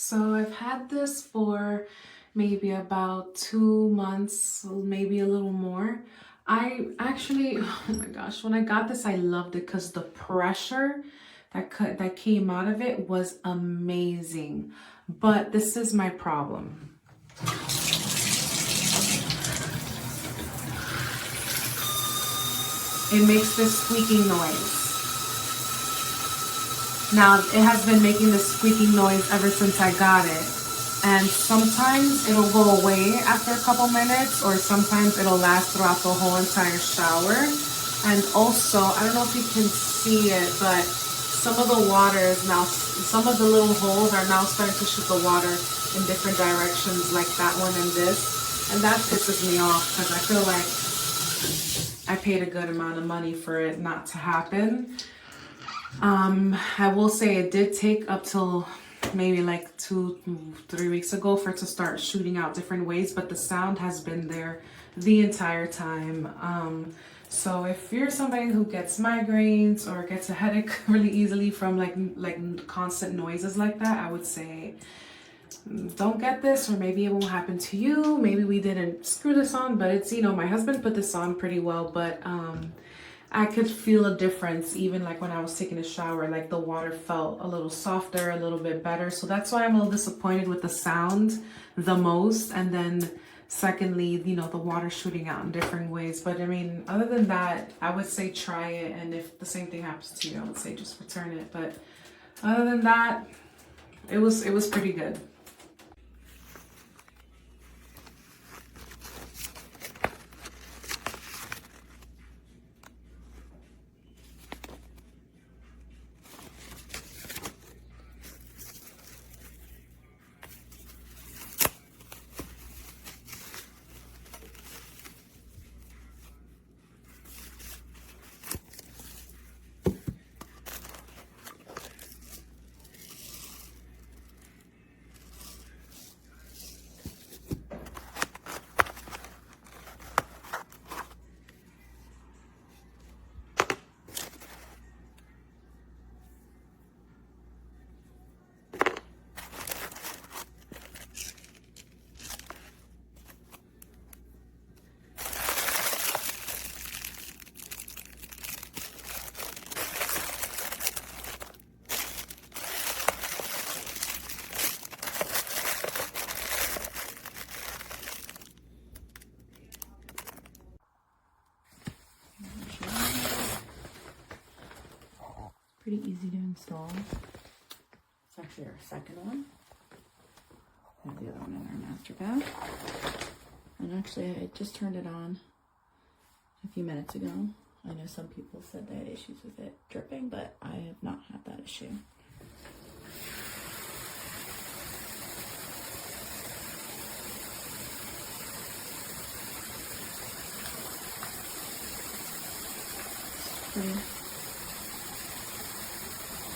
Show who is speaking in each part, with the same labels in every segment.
Speaker 1: So I've had this for maybe about 2 months, maybe a little more. I actually, oh my gosh, when I got this, I loved it because the pressure that came out of it was amazing. But this is my problem. It makes this squeaking noise. Now, it has been making this squeaking noise ever since I got it. And sometimes it'll go away after a couple minutes, or sometimes it'll last throughout the whole entire shower. And also, I don't know if you can see it, but some of the water is now, some of the little holes are now starting to shoot the water in different directions, like that one and this. And that pisses me off because I feel like I paid a good amount of money for it not to happen. I will say it did take up till maybe like 2-3 weeks ago for it to start shooting out different ways, but the sound has been there the entire time. So if you're somebody who gets migraines or gets a headache really easily from like constant noises like that, I would say don't get this, or maybe it won't happen to you. Maybe we didn't screw this on, but it's, you know, my husband put this on pretty well, but I could feel a difference even like when I was taking a shower, like the water felt a little softer, a little bit better. So that's why I'm a little disappointed with the sound the most. And then secondly, you know, the water shooting out in different ways. But I mean, other than that, I would say try it. And if the same thing happens to you, I would say just return it. But other than that, it was pretty good.
Speaker 2: Pretty easy to install. It's actually our second one. We have the other one in our master bath. And actually, I just turned it on a few minutes ago. I know some people said they had issues with it dripping, but I have not had that issue.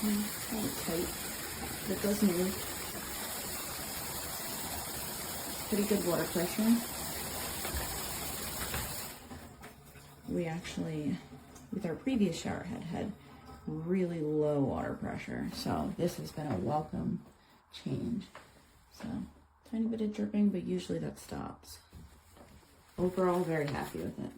Speaker 2: Pretty kind of tight, but it does move. Pretty good water pressure. We actually, with our previous shower head, had really low water pressure, so this has been a welcome change. So, tiny bit of dripping, but usually that stops. Overall, very happy with it.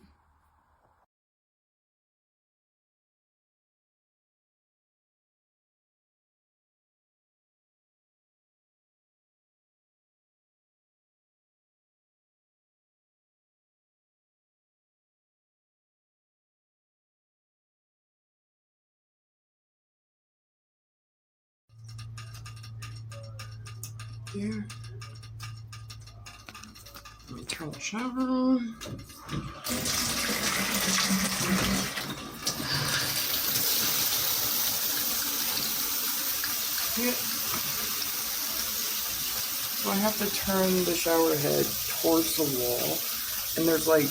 Speaker 3: Here. Let me turn the shower on. Yeah. So I have to turn the shower head towards the wall, and there's like,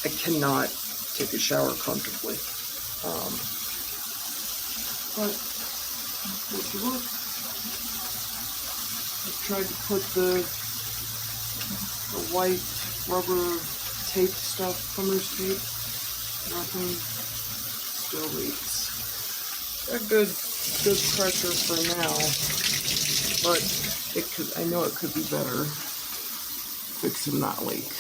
Speaker 3: I cannot take a shower comfortably. But if you look, I tried to put the white rubber tape stuff, plumber's tape. Nothing. Still leaks. Got good pressure for now, but I know it could be better fixing that leak.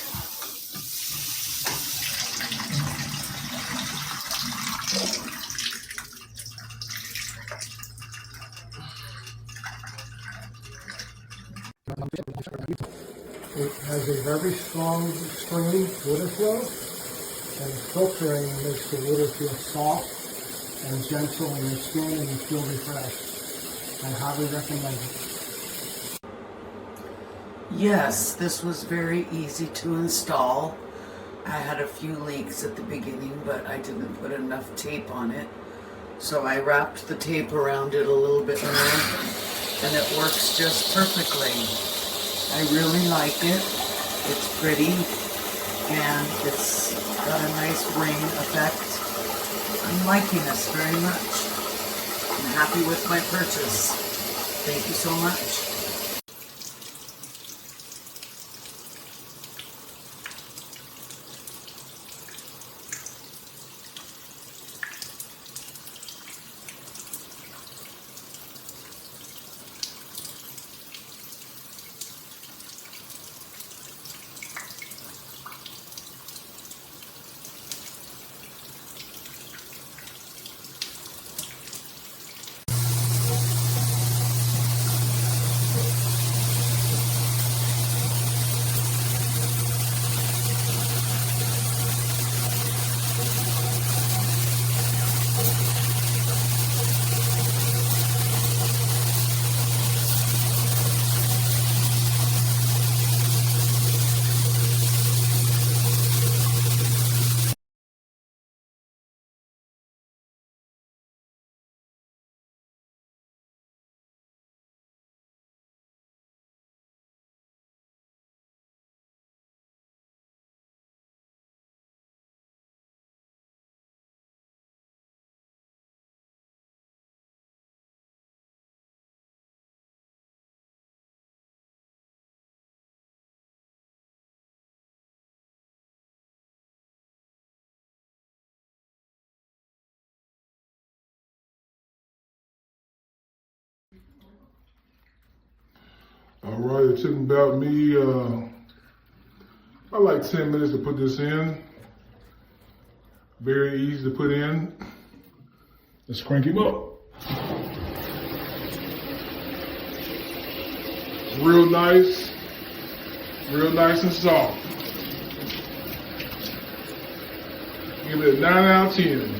Speaker 4: It has a very strong stream water flow, and filtering makes the water feel soft and gentle on your skin, and you feel refreshed. I highly recommend it.
Speaker 5: Yes, this was very easy to install. I had a few leaks at the beginning, but I didn't put enough tape on it. So I wrapped the tape around it a little bit more, and it works just perfectly. I really like it. It's pretty, and it's got a nice ring effect. I'm liking this very much. I'm happy with my purchase. Thank you so much.
Speaker 6: All right, it took about me about like 10 minutes to put this in. Very easy to put in. Let's crank him up. Real nice and soft. Give it a 9 out of 10.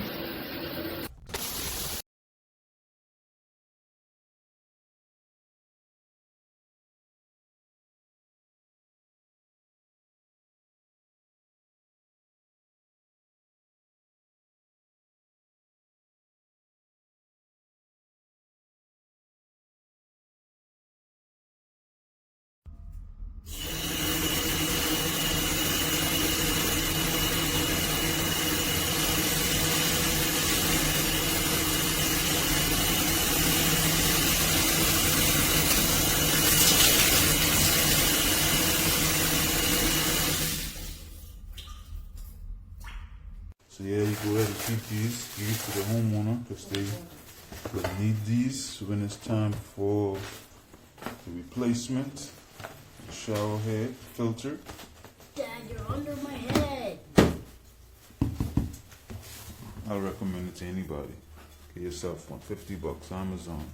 Speaker 7: So yeah, you go ahead and keep these, give it to the homeowner because they will need these when it's time for the replacement. The shower head filter.
Speaker 8: Dad, you're under my head.
Speaker 7: I recommend it to anybody. Get yourself one, $50, Amazon.